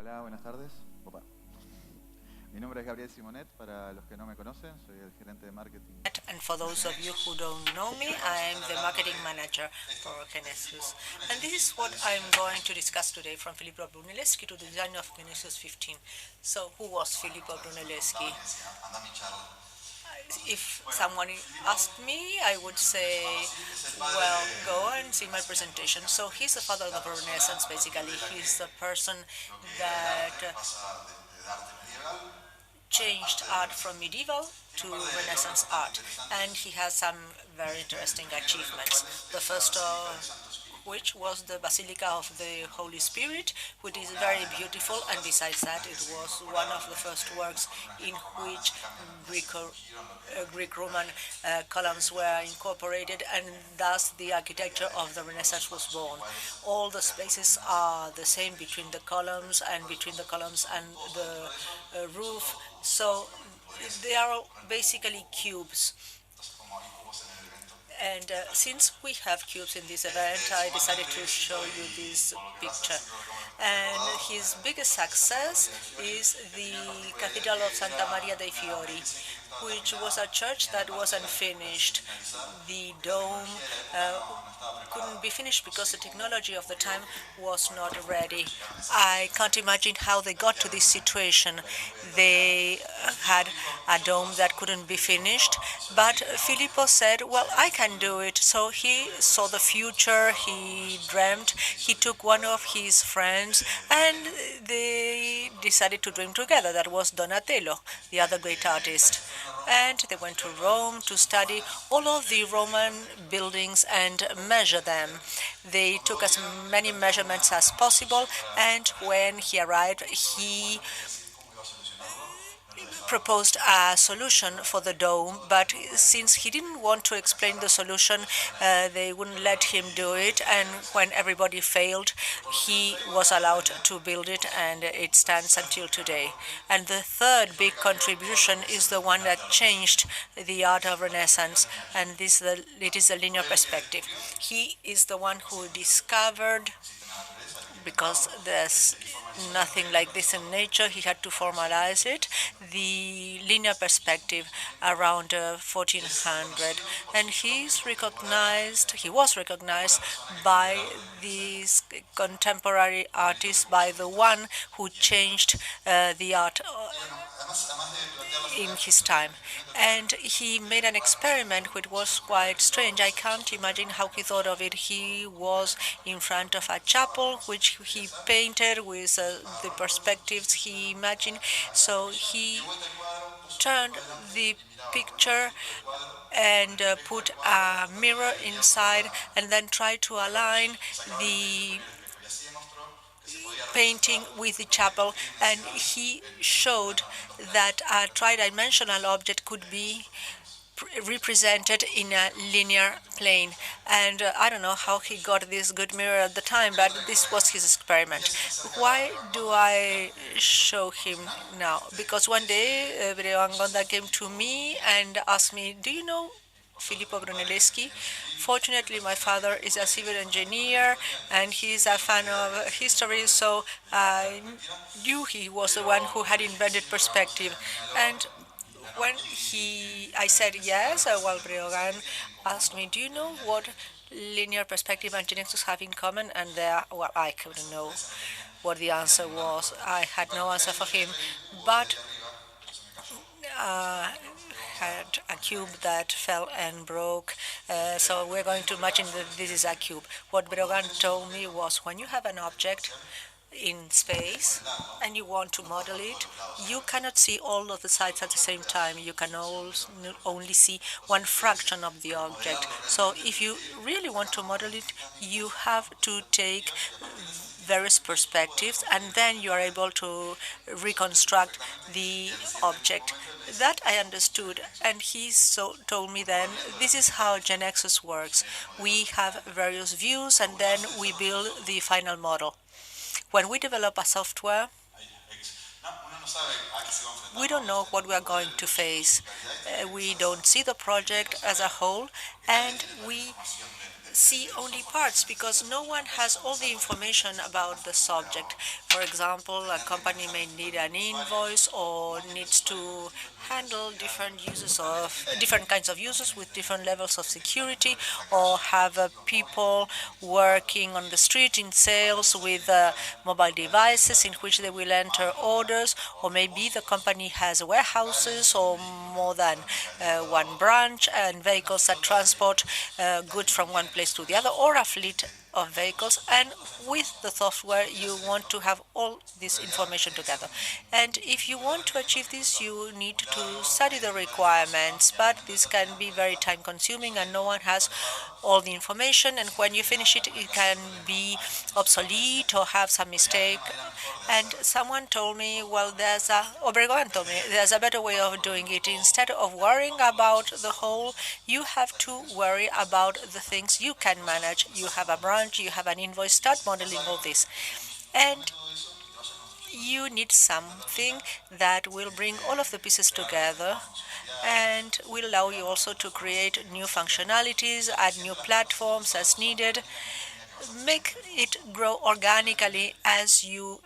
Hola, buenas tardes. Opa. Mi nombre es Gabriel Simonet, para los que no me conocen, soy el gerente de marketing. And for those of you who don't know me, I am the marketing manager for GeneXus. And this is what I'm going to discuss today from Filippo Brunelleschi to the design of GeneXus 15. So who was Filippo Brunelleschi? If someone asked me, I would say, well, go and see my presentation. So he's the father of the Renaissance, basically. He's the person that changed art from medieval to Renaissance art, and he has some very interesting achievements. The first of which was the Basilica of the Holy Spirit, which is very beautiful, and besides that, it was one of the first works in which Greek-Roman columns were incorporated, and thus the architecture of the Renaissance was born. All the spaces are the same between the columns and the roof, so they are basically cubes. And since we have cubes in this event, I decided to show you this picture. And his biggest success is the Cathedral of Santa Maria dei Fiori, which was a church that wasn't finished. The dome couldn't be finished because the technology of the time was not ready. I can't imagine how they got to this situation. They had a dome that couldn't be finished, but Filippo said, well, I can do it. So he saw the future, he dreamt, he took one of his friends, and they decided to dream together. That was Donatello, the other great artist. And they went to Rome to study all of the Roman buildings and measure them. They took as many measurements as possible, and when he arrived, he proposed a solution for the dome, but since he didn't want to explain the solution, they wouldn't let him do it, and when everybody failed, he was allowed to build it, and it stands until today. And the third big contribution is the one that changed the art of Renaissance, and it is the linear perspective. He is the one who discovered, because there's nothing like this in nature, he had to formalize it, the linear perspective around 1400. And he was recognized by these contemporary artists, by the one who changed the art in his time. And he made an experiment which was quite strange. I can't imagine how he thought of it. He was in front of a chapel which he painted with the perspectives he imagined. So he turned the picture and put a mirror inside, and then tried to align the painting with the chapel, and he showed that a tridimensional object could be represented in a linear plane. And I don't know how he got this good mirror at the time, but this was his experiment. Why do I show him now? Because one day, Brevangonda came to me and asked me, do you know Filippo Brunelleschi? Fortunately, my father is a civil engineer, and he's a fan of history, so I knew he was the one who had invented perspective. And when I said yes, well, Breogán asked me, do you know what linear perspective and GeneXus have in common? And well, I couldn't know what the answer was. I had no answer for him, but had a cube that fell and broke. So we're going to imagine that this is a cube. What Breogán told me was, when you have an object in space and you want to model it, you cannot see all of the sides at the same time. You can only see one fraction of the object. So if you really want to model it, you have to take various perspectives, and then you are able to reconstruct the object. That I understood, and he told me then, this is how GeneXus works. We have various views, and then we build the final model. When we develop a software, we don't know what we are going to face. We don't see the project as a whole, and we see only parts because no one has all the information about the subject. For example, a company may need an invoice or needs to handle different kinds of users with different levels of security, or have people working on the street in sales with mobile devices in which they will enter orders, or maybe the company has warehouses or more than one branch and vehicles that transport goods from one place to the other, or a fleet of vehicles, and with the software you want to have all this information together. And if you want to achieve this, you need to study the requirements, but this can be very time consuming and no one has all the information, and when you finish it, it can be obsolete or have some mistake. And someone told me, well, Obregon told me, there's a better way of doing it. Instead of worrying about the whole, you have to worry about the things you can manage. You have a branch, you have an invoice, start modeling all this. And you need something that will bring all of the pieces together and will allow you also to create new functionalities, add new platforms as needed, make it grow organically as you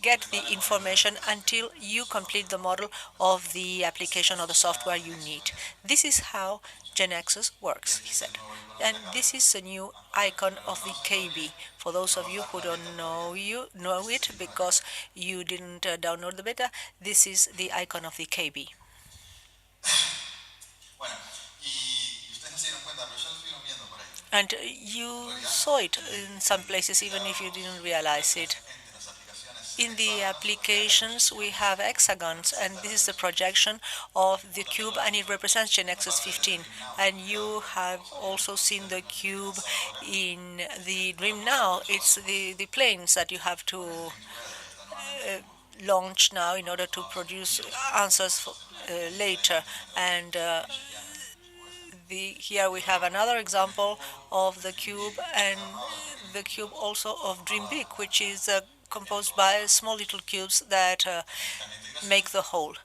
get the information until you complete the model of the application or the software you need. This is how GeneXus works, he said. And this is a new icon of the KB. For those of you who don't know it because you didn't download the beta, this is the icon of the KB. And you saw it in some places, even if you didn't realize it. In the applications, we have hexagons, and this is the projection of the cube, and it represents GeneXus 15. And you have also seen the cube in the Dream Now. It's the planes that you have to launch now in order to produce answers later. And here we have another example of the cube, and the cube also of Dream Big, which is composed by small little cubes that make the whole.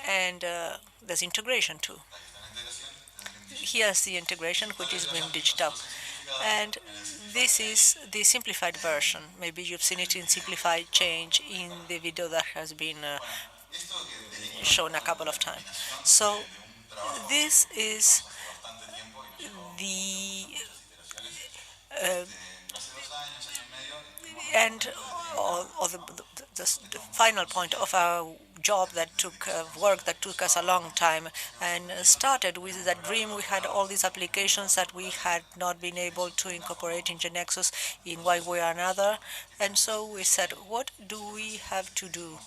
And there's integration too. Here's the integration, which is Dream Digital. And this is the simplified version. Maybe you've seen it in simplified change in the video that has been shown a couple of times. So this is the end or the final point of our job that took work that took us a long time, and started with that dream. We had all these applications that we had not been able to incorporate in GeneXus in one way or another, and so we said, what do we have to do?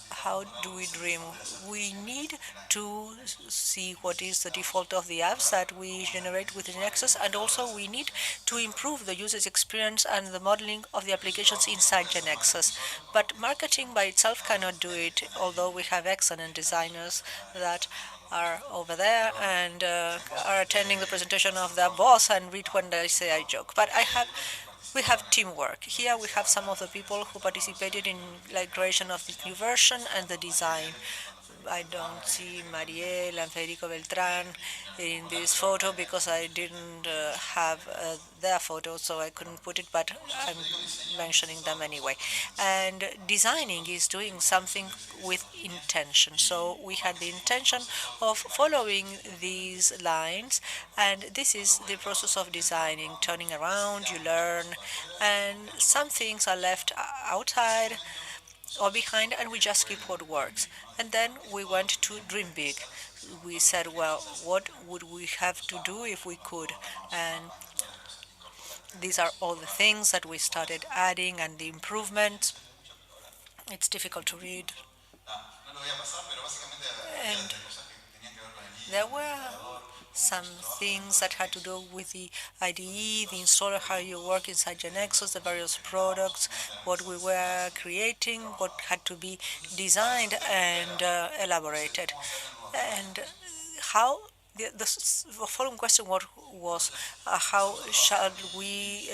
How do we dream? We need to see what is the default of the apps that we generate with GeneXus, and also we need to improve the user's experience and the modeling of the applications inside GeneXus. But marketing by itself cannot do it, although we have excellent designers that are over there and are attending the presentation of their boss and read when they say I joke. But we have teamwork. Here we have some of the people who participated in the creation of this new version and the design. I don't see Mariel and Federico Beltran in this photo because I didn't have their photo, so I couldn't put it, but I'm mentioning them anyway. And designing is doing something with intention. So we had the intention of following these lines, and this is the process of designing. Turning around, you learn, and some things are left outside or behind, and we just keep what works. And then we went to dream big. We said, well, what would we have to do if we could? And these are all the things that we started adding and the improvements. It's difficult to read. And there were some things that had to do with the IDE, the installer, how you work inside GeneXus, the various products, what we were creating, what had to be designed and elaborated. And how the following question was how shall we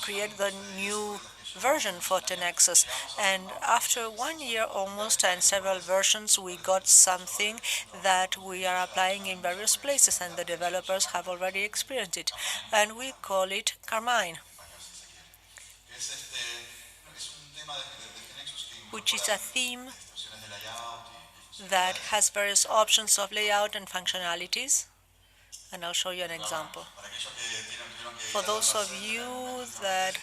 create the new version for GeneXus. And after 1 year almost and several versions, we got something that we are applying in various places, and the developers have already experienced it. And we call it Carmine, which is a theme that has various options of layout and functionalities. And I'll show you an example. For those of you that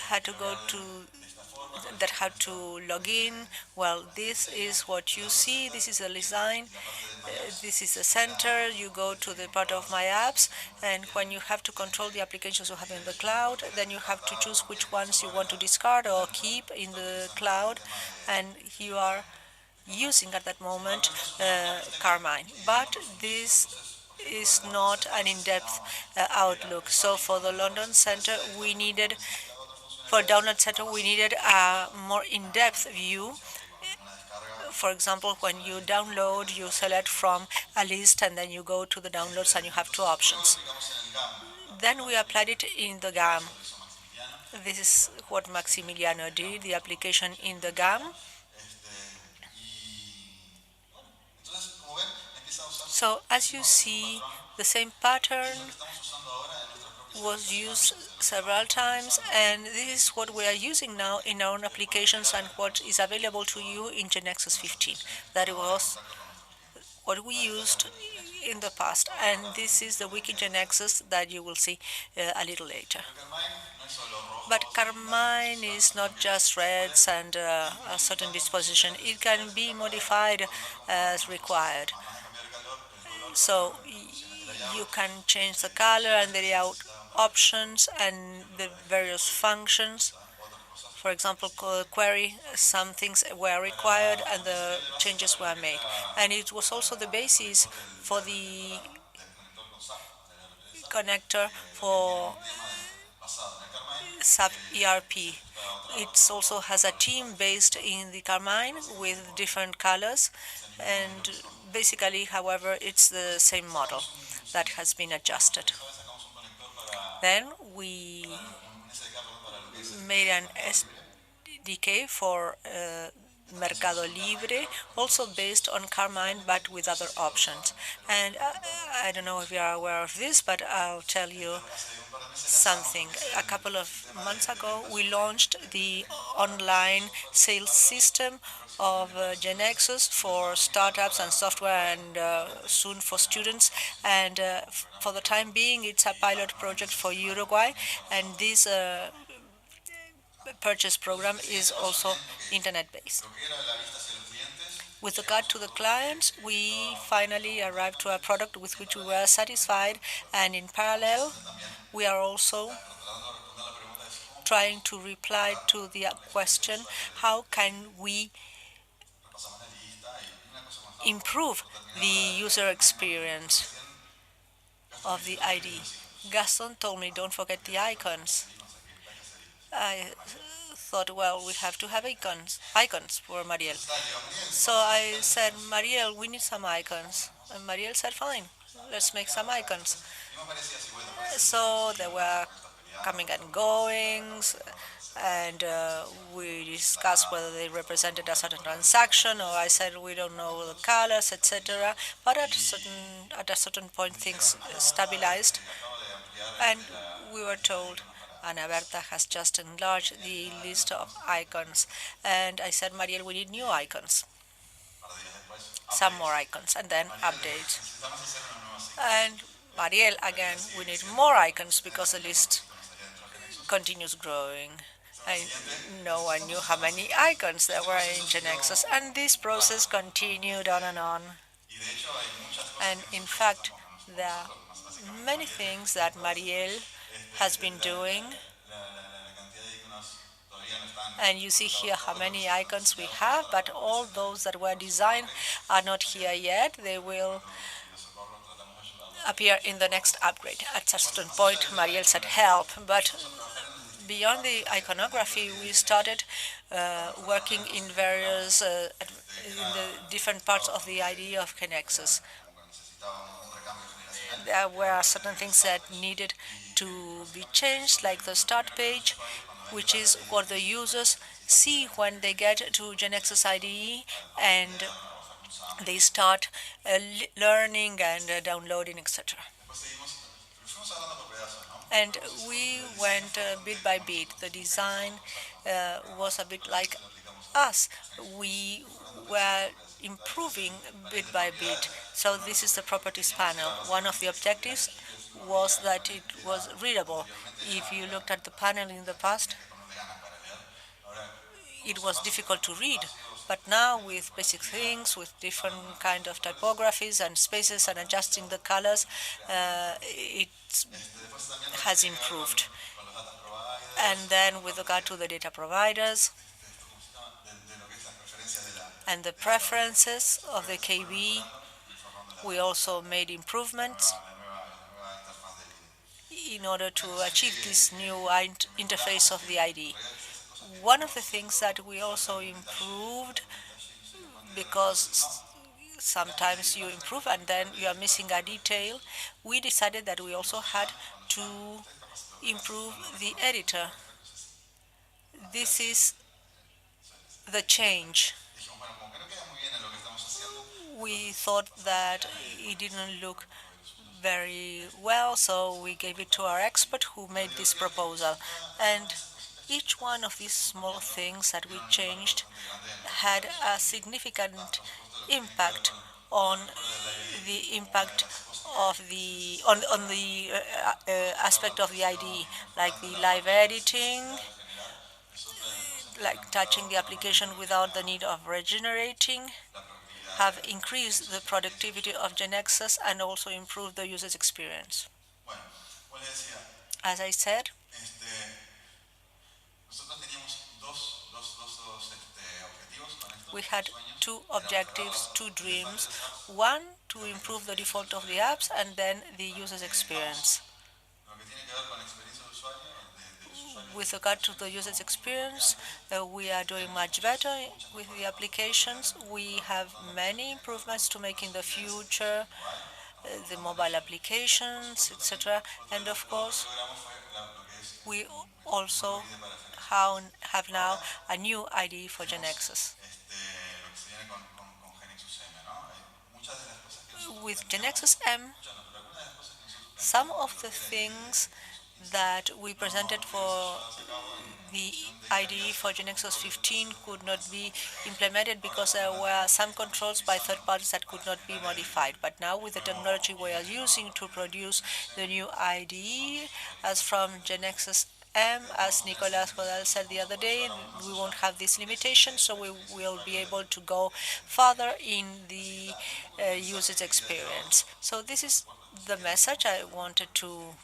had to log in, well, this is what you see. This is a design. This is the center. You go to the part of My Apps, and when you have to control the applications you have in the cloud, then you have to choose which ones you want to discard or keep in the cloud, and you are using at that moment Carmine. But this is not an in-depth outlook. So for the London Center, for Download Center, we needed a more in-depth view. For example, when you download, you select from a list and then you go to the downloads and you have two options. Then we applied it in the GAM. This is what Maximiliano did, the application in the GAM. So as you see, the same pattern was used several times, and this is what we are using now in our own applications and what is available to you in GeneXus 15. That was what we used in the past, and this is the wiki GeneXus that you will see a little later. But Carmine is not just reds and a certain disposition. It can be modified as required. So you can change the color and the layout options and the various functions. For example, query, some things were required and the changes were made. And it was also the basis for the connector for SAP ERP. It also has a team based in the Carmine with different colors, and basically, however, it's the same model that has been adjusted. Then we made an SDK for Mercado Libre, also based on Carmine, but with other options. And I don't know if you are aware of this, but I'll tell you something. A couple of months ago, we launched the online sales system of GeneXus for startups and software, and soon for students. And for the time being, it's a pilot project for Uruguay, and this purchase program is also internet-based. With regard to the clients, we finally arrived to a product with which we were satisfied, and in parallel, we are also trying to reply to the question, how can we improve the user experience of the ID? Gaston told me, don't forget the icons. I thought, well, we have to have icons for Mariel. So I said, Mariel, we need some icons. And Mariel said, fine, let's make some icons. So they were coming and goings, and we discussed whether they represented a certain transaction, or I said we don't know the colors, etc. But at a certain point, things stabilized, and we were told, Ana Berta has just enlarged the list of icons. And I said, Mariel, we need new icons, some more icons, and then update. And Mariel, again, we need more icons because the list continues growing. No one knew how many icons there were in GeneXus, and this process continued on and on. And in fact, there are many things that Mariel has been doing, and you see here how many icons we have, but all those that were designed are not here yet. They will appear in the next upgrade. At a certain point, Mariel said help, but beyond the iconography, we started working in various in the different parts of the idea of GeneXus. There were certain things that needed to be changed, like the start page. which is what the users see when they get to GeneXus IDE and they start learning and downloading, etc. And we went bit by bit. The design was a bit like us. We were improving bit by bit. So this is the properties panel. One of the objectives was that it was readable. If you looked at the panel in the past, it was difficult to read. But now with basic things, with different kind of typographies and spaces and adjusting the colors, it has improved. And then with regard to the data providers and the preferences of the KB, we also made improvements in order to achieve this new interface of the ID. One of the things that we also improved, because sometimes you improve and then you are missing a detail, we decided that we also had to improve the editor. This is the change. We thought that it didn't look very well, so we gave it to our expert who made this proposal. And each one of these small things that we changed had a significant impact on the impact of the on the aspect of the ID, like the live editing, like touching the application without the need of regenerating, have increased the productivity of GeneXus and also improved the user's experience. As I said, we had two objectives, two dreams. One, to improve the default of the apps, and then the user's experience. With regard to the user's experience, we are doing much better with the applications. We have many improvements to make in the future, the mobile applications, etc. And of course, we also have now a new IDE for GeneXus. With GeneXus M, some of the things that we presented for the IDE for GeneXus 15 could not be implemented because there were some controls by third parties that could not be modified. But now with the technology we are using to produce the new IDE, as from GeneXus M, as Nicolas Godal said the other day, we won't have this limitation, so we will be able to go further in the user's experience. So this is the message I wanted to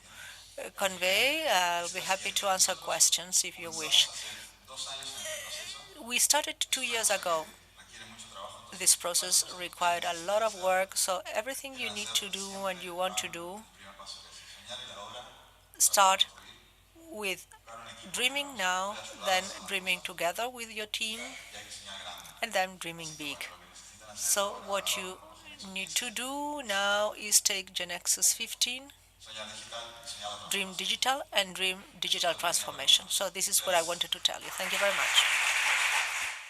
convey. I'll be happy to answer questions if you wish. We started 2 years ago. This process required a lot of work, so everything you need to do and you want to do, start with dreaming now, then dreaming together with your team, and then dreaming big. So what you need to do now is take GeneXus 15, dream digital, and dream digital transformation. So this is what I wanted to tell you. Thank you very much.